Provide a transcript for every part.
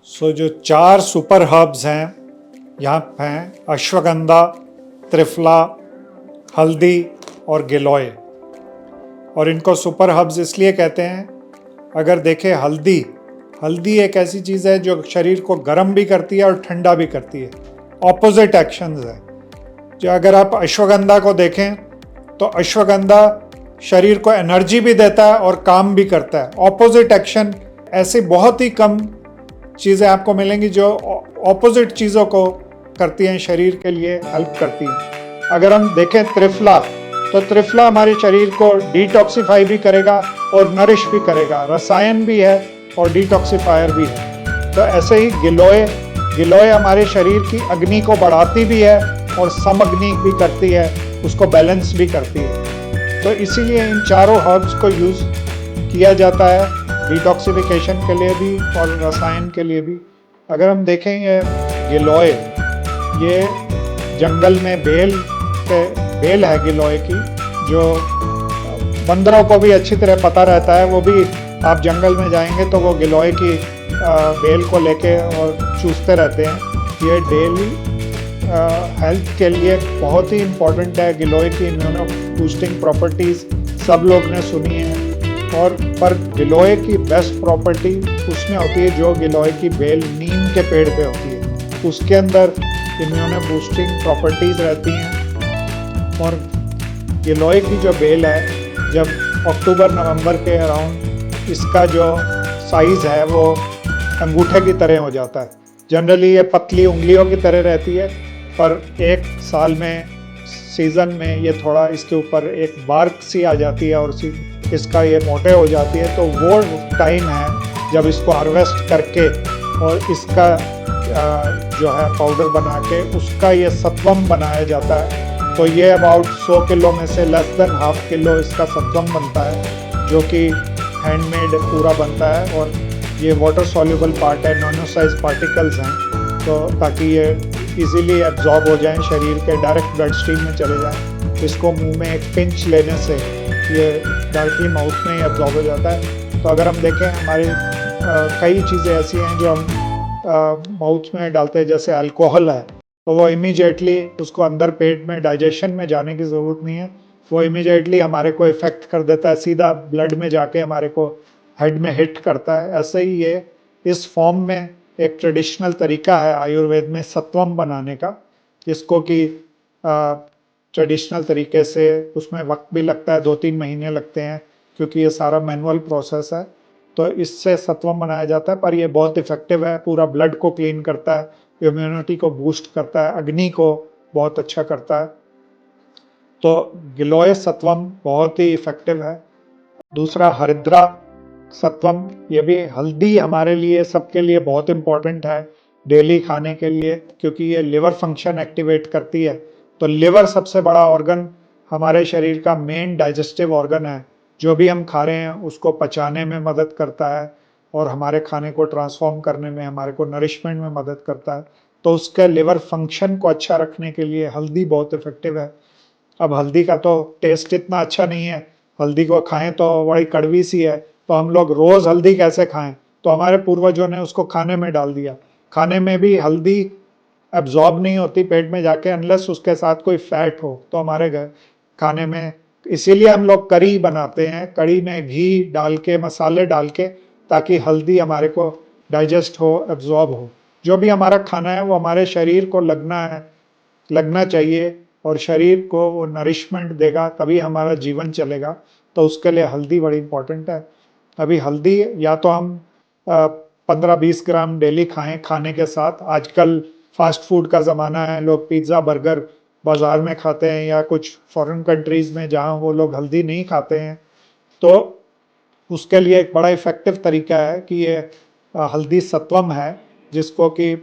जो 4 super herbs हैं यहाँ हैं अश्वगंधा, त्रिफला, हल्दी और गिलोय। और इनको सुपर हर्ब्स इसलिए कहते हैं, अगर देखें हल्दी एक ऐसी चीज़ है जो शरीर को गर्म भी करती है और ठंडा भी करती है। ऑपोजिट एक्शंस है। जो अगर आप अश्वगंधा को देखें तो अश्वगंधा शरीर को एनर्जी भी देता है और काम भी करता है। ऑपोजिट एक्शन, ऐसी बहुत ही कम चीज़ें आपको मिलेंगी जो ऑपोजिट चीज़ों को करती हैं, शरीर के लिए हेल्प करती हैं। अगर हम देखें त्रिफला, तो त्रिफला हमारे शरीर को डिटॉक्सिफाई भी करेगा और नरिश भी करेगा, रसायन भी है और डिटॉक्सिफायर भी है। तो ऐसे ही गिलोय हमारे शरीर की अग्नि को बढ़ाती भी है और समअग्नि भी करती है, उसको बैलेंस भी करती है। तो इसीलिए इन चारों हर्ब्स को यूज़ किया जाता है डिटॉक्सिफिकेशन के लिए भी और रसायन के लिए भी। अगर हम देखें ये गिलोय, ये जंगल में बेल है गिलोय की, जो बंदरों को भी अच्छी तरह पता रहता है। वो भी, आप जंगल में जाएंगे तो वो गिलोय की बेल को लेके और चूसते रहते हैं। ये डेली हेल्थ के लिए बहुत ही इम्पोर्टेंट है। गिलोय की इम्यूनो बूस्टिंग प्रॉपर्टीज़ सब लोग ने सुनी है, और पर गिलोय की बेस्ट प्रॉपर्टी उसमें होती है जो गिलोय की बेल नीम के पेड़ पे होती है, उसके अंदर इम्यूनो बूस्टिंग प्रॉपर्टीज़ रहती हैं। और गिलोय की जो बेल है, जब अक्टूबर नवंबर के अराउंड इसका जो साइज़ है वो अंगूठे की तरह हो जाता है। जनरली ये पतली उंगलियों की तरह रहती है, पर एक साल में सीज़न में ये थोड़ा इसके ऊपर एक बार्क सी आ जाती है और इसका ये मोटे हो जाती है। तो वो टाइम है जब इसको हार्वेस्ट करके और इसका जो है पाउडर बना के उसका ये सत्वम बनाया जाता है। तो ये अबाउट 100 किलो में से लेस देन हाफ किलो इसका सत्वम बनता है, जो कि हैंडमेड पूरा बनता है। और ये वाटर सॉल्युबल पार्ट है, नैनो साइज पार्टिकल्स हैं, तो ताकि ये इजीली एब्जॉर्ब हो जाएं, शरीर के डायरेक्ट ब्लड स्ट्रीम में चले जाएं। इसको मुंह में एक पिंच लेने से ये डायरेक्टली माउथ में ही एब्जॉर्ब हो जाता है। तो अगर हम देखें, हमारे कई चीज़ें ऐसी हैं जो हम माउथ में डालते हैं, जैसे अल्कोहल है, तो वो इमीडिएटली उसको अंदर पेट में डाइजेशन में जाने की ज़रूरत नहीं है, वो इमीडिएटली हमारे को इफ़ेक्ट कर देता है, सीधा ब्लड में जाके हमारे को हेड में हिट करता है। ऐसे ही ये इस फॉर्म में एक ट्रेडिशनल तरीका है आयुर्वेद में सत्वम बनाने का, जिसको कि ट्रेडिशनल तरीके से उसमें वक्त भी लगता है, 2-3 महीने लगते हैं, क्योंकि ये सारा मैनुअल प्रोसेस है। तो इससे सत्वम बनाया जाता है, पर ये बहुत इफेक्टिव है, पूरा ब्लड को क्लीन करता है, इम्यूनिटी को बूस्ट करता है, अग्नि को बहुत अच्छा करता है। तो गिलोय सत्वम बहुत ही इफेक्टिव है। दूसरा हरिद्रा सत्वम, ये भी हल्दी हमारे लिए सबके लिए बहुत इम्पोर्टेंट है डेली खाने के लिए, क्योंकि ये लिवर फंक्शन एक्टिवेट करती है। तो लिवर सबसे बड़ा ऑर्गन हमारे शरीर का, मेन डाइजेस्टिव ऑर्गन है। जो भी हम खा रहे हैं उसको पचाने में मदद करता है और हमारे खाने को ट्रांसफॉर्म करने में, हमारे को नरिशमेंट में मदद करता है। तो उसके लिवर फंक्शन को अच्छा रखने के लिए हल्दी बहुत इफेक्टिव है। अब हल्दी का तो टेस्ट इतना अच्छा नहीं है, हल्दी को खाएं तो बड़ी कड़वी सी है, तो हम लोग रोज़ हल्दी कैसे खाएं? तो हमारे पूर्वजों ने उसको खाने में डाल दिया। खाने में भी हल्दी एब्जॉर्ब नहीं होती पेट में जाके, अनलेस उसके साथ कोई फैट हो, तो हमारे घर खाने में, इसीलिए हम लोग करी बनाते हैं, कड़ी में घी डाल के, मसाले डाल के, ताकि हल्दी हमारे को डाइजेस्ट हो, एब्जॉर्ब हो। जो भी हमारा खाना है वो हमारे शरीर को लगना चाहिए और शरीर को वो नरिशमेंट देगा, तभी हमारा जीवन चलेगा। तो उसके लिए हल्दी बड़ी इंपॉर्टेंट है। अभी हल्दी या तो हम 15-20 ग्राम डेली खाएं खाने के साथ। आजकल फास्ट फूड का ज़माना है, लोग पिज़्ज़ा बर्गर बाज़ार में खाते हैं, या कुछ फॉरेन कंट्रीज़ में जहाँ वो लोग हल्दी नहीं खाते हैं, तो उसके लिए एक बड़ा इफ़ेक्टिव तरीका है कि ये हल्दी सत्वम है, जिसको कि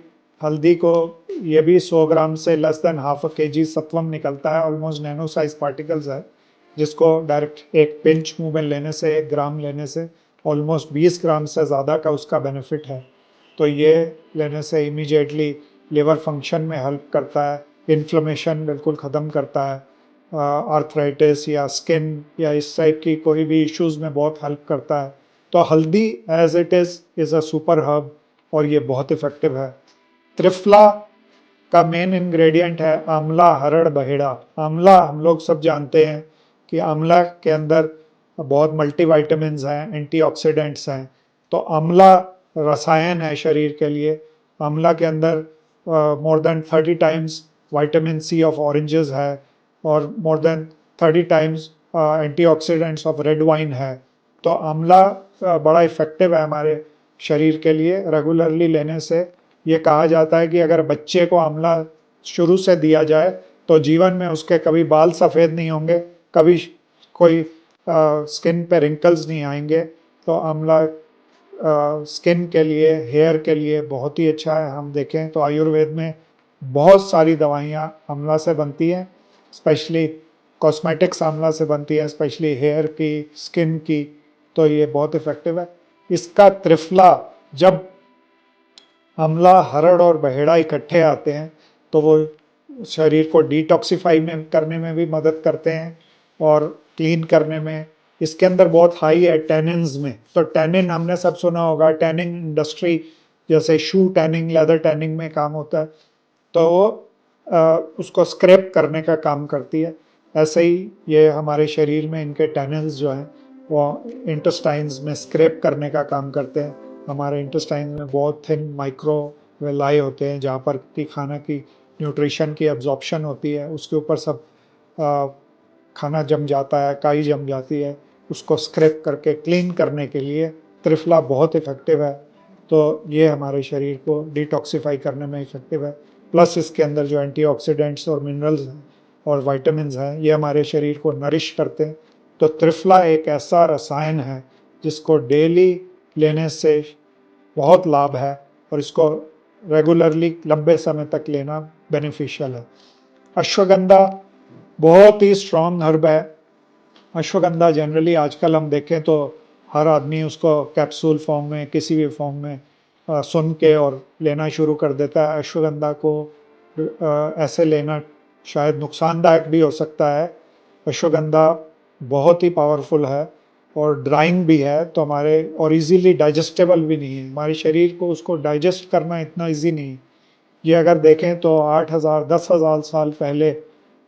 हल्दी को, ये भी 100 ग्राम से लेस देन हाफ kg सत्वम निकलता है, ऑलमोस्ट नैनो साइज पार्टिकल्स है, जिसको डायरेक्ट एक पिंच मुंह में लेने से, 1 ग्राम लेने से ऑलमोस्ट 20 ग्राम से ज़्यादा का उसका बेनिफिट है। तो ये लेने से इमीडिएटली लिवर फंक्शन में हेल्प करता है, इन्फ्लेमेशन बिल्कुल ख़त्म करता है, आर्थराइटिस या स्किन या इस टाइप की कोई भी इश्यूज़ में बहुत हेल्प करता है। तो हल्दी as it is a super herb, और ये बहुत इफेक्टिव है। त्रिफला का मेन इंग्रेडिएंट है आंवला, हरड़, बहेड़ा। आंवला हम लोग सब जानते हैं कि आंवला के अंदर बहुत मल्टीविटामिन्स हैं, एंटीऑक्सीडेंट्स हैं। तो आंवला रसायन है शरीर के लिए। आंवला के अंदर more than 30 times vitamin C of oranges है और more than 30 times antioxidants of red wine है। तो आंवला बड़ा इफेक्टिव है हमारे शरीर के लिए। रेगुलरली लेने से ये कहा जाता है कि अगर बच्चे को आंवला शुरू से दिया जाए तो जीवन में उसके कभी बाल सफ़ेद नहीं होंगे, कभी कोई स्किन पे रिंकल्स नहीं आएंगे। तो आंवला स्किन के लिए, हेयर के लिए बहुत ही अच्छा है। हम देखें तो आयुर्वेद में बहुत सारी दवाइयाँ आंवला से बनती हैं, स्पेशली कॉस्मेटिक्स आंवला से बनती है, स्पेशली हेयर की, स्किन की। तो ये बहुत इफेक्टिव है। इसका त्रिफला, जब आंवला, हरड़ और बहेड़ा इकट्ठे आते हैं तो वो शरीर को डिटॉक्सिफाई में करने में भी मदद करते हैं और क्लीन करने में। इसके अंदर बहुत हाई है टैनिन्स में। तो टैनिन हमने सब सुना होगा, टैनिंग इंडस्ट्री जैसे शू टैनिंग, लेदर टैनिंग में काम होता है। तो वो उसको स्क्रैप करने का काम करती है। ऐसे ही ये हमारे शरीर में इनके टैनिन्स जो हैं वो इंटेस्टाइन्स में स्क्रैप करने का काम करते हैं। हमारे इंटेस्टाइन में बहुत थिन माइक्रो वेलाई होते हैं जहाँ पर कि खाना की न्यूट्रिशन की एब्जॉर्प्शन होती है, उसके ऊपर सब खाना जम जाता है, काई जम जाती है। उसको स्क्रैप करके क्लीन करने के लिए त्रिफला बहुत इफेक्टिव है। तो ये हमारे शरीर को डिटॉक्सिफाई करने में इफेक्टिव है। प्लस इसके अंदर जो एंटीऑक्सीडेंट्स और मिनरल्स हैं और विटामिन्स हैं ये हमारे शरीर को नरिश करते हैं। तो त्रिफला एक ऐसा रसायन है जिसको डेली लेने से बहुत लाभ है और इसको रेगुलरली लंबे समय तक लेना बेनिफिशियल है। अश्वगंधा बहुत ही स्ट्रॉन्ग हर्ब है। अश्वगंधा जनरली आजकल हम देखें तो हर आदमी उसको कैप्सूल फॉर्म में, किसी भी फॉर्म में सुन के और लेना शुरू कर देता है। अश्वगंधा को ऐसे लेना शायद नुकसानदायक भी हो सकता है। अश्वगंधा बहुत ही पावरफुल है और ड्राइंग भी है, तो हमारे और इजीली डाइजेस्टेबल भी नहीं है। हमारे शरीर को उसको डाइजेस्ट करना इतना इजी नहीं है। ये अगर देखें तो 8,000 10,000 साल पहले,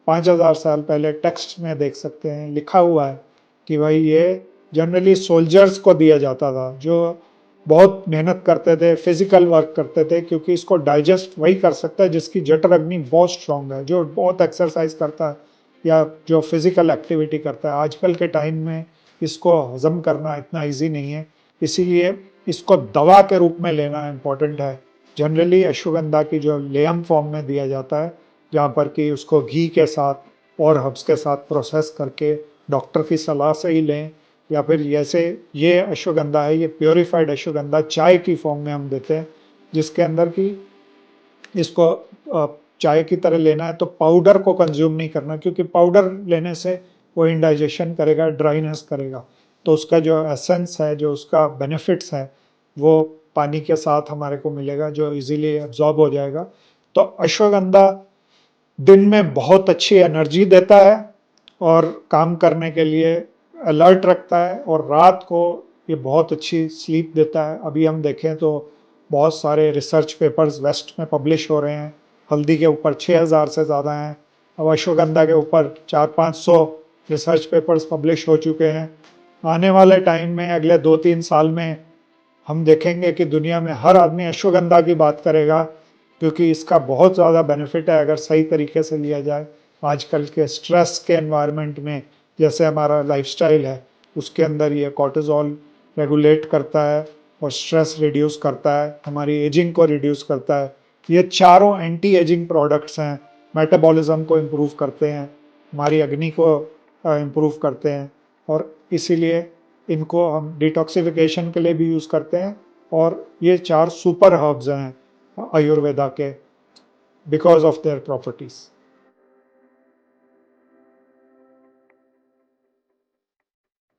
5,000 साल पहले टेक्स्ट में देख सकते हैं, लिखा हुआ है कि भाई ये जनरली सोल्जर्स को दिया जाता था जो बहुत मेहनत करते थे, फिजिकल वर्क करते थे, क्योंकि इसको डाइजेस्ट वही कर सकता है जिसकी जठर अग्नि बहुत स्ट्रांग है, जो बहुत एक्सरसाइज करता है या जो फिजिकल एक्टिविटी करता है। आजकल के टाइम में इसको हजम करना इतना इजी नहीं है, इसीलिए इसको दवा के रूप में लेना इम्पोर्टेंट है। जनरली अश्वगंधा की जो लेयम फॉर्म में दिया जाता है, जहाँ पर कि उसको घी के साथ और हर्ब्स के साथ प्रोसेस करके डॉक्टर की सलाह से ही लें, या फिर जैसे ये अश्वगंधा है, ये प्योरीफाइड अश्वगंधा चाय की फॉर्म में हम देते हैं, जिसके अंदर की इसको चाय की तरह लेना है तो पाउडर को कंज्यूम नहीं करना, क्योंकि पाउडर लेने से वो इंडाइजेशन करेगा, ड्राइनेस करेगा। तो उसका जो एसेंस है, जो उसका बेनिफिट्स है, वो पानी के साथ हमारे को मिलेगा, जो इजीली एब्जॉर्ब हो जाएगा। तो अश्वगंधा दिन में बहुत अच्छी एनर्जी देता है और काम करने के लिए अलर्ट रखता है, और रात को ये बहुत अच्छी स्लीप देता है। अभी हम देखें तो बहुत सारे रिसर्च पेपर्स वेस्ट में पब्लिश हो रहे हैं। हल्दी के ऊपर 6,000 से ज़्यादा हैं। अब अश्वगंधा के ऊपर 400-500 रिसर्च पेपर्स पब्लिश हो चुके हैं। आने वाले टाइम में, अगले 2-3 साल में, हम देखेंगे कि दुनिया में हर आदमी अश्वगंधा की बात करेगा, क्योंकि इसका बहुत ज़्यादा बेनिफिट है अगर सही तरीके से लिया जाए। आजकल के स्ट्रेस के एनवायरनमेंट में, जैसे हमारा लाइफस्टाइल है, उसके अंदर ये कॉर्टिसोल रेगुलेट करता है और स्ट्रेस रिड्यूस करता है, हमारी एजिंग को रिड्यूस करता है। ये चारों एंटी एजिंग प्रोडक्ट्स हैं, मेटाबॉलिज्म को इम्प्रूव करते हैं, हमारी अग्नि को इम्प्रूव करते हैं, और इसीलिए इनको हम डिटॉक्सिफिकेशन के लिए भी यूज़ करते हैं। और ये 4 सुपर हर्ब्स हैं आयुर्वेदा के, बिकॉज ऑफ देयर प्रॉपर्टीज़।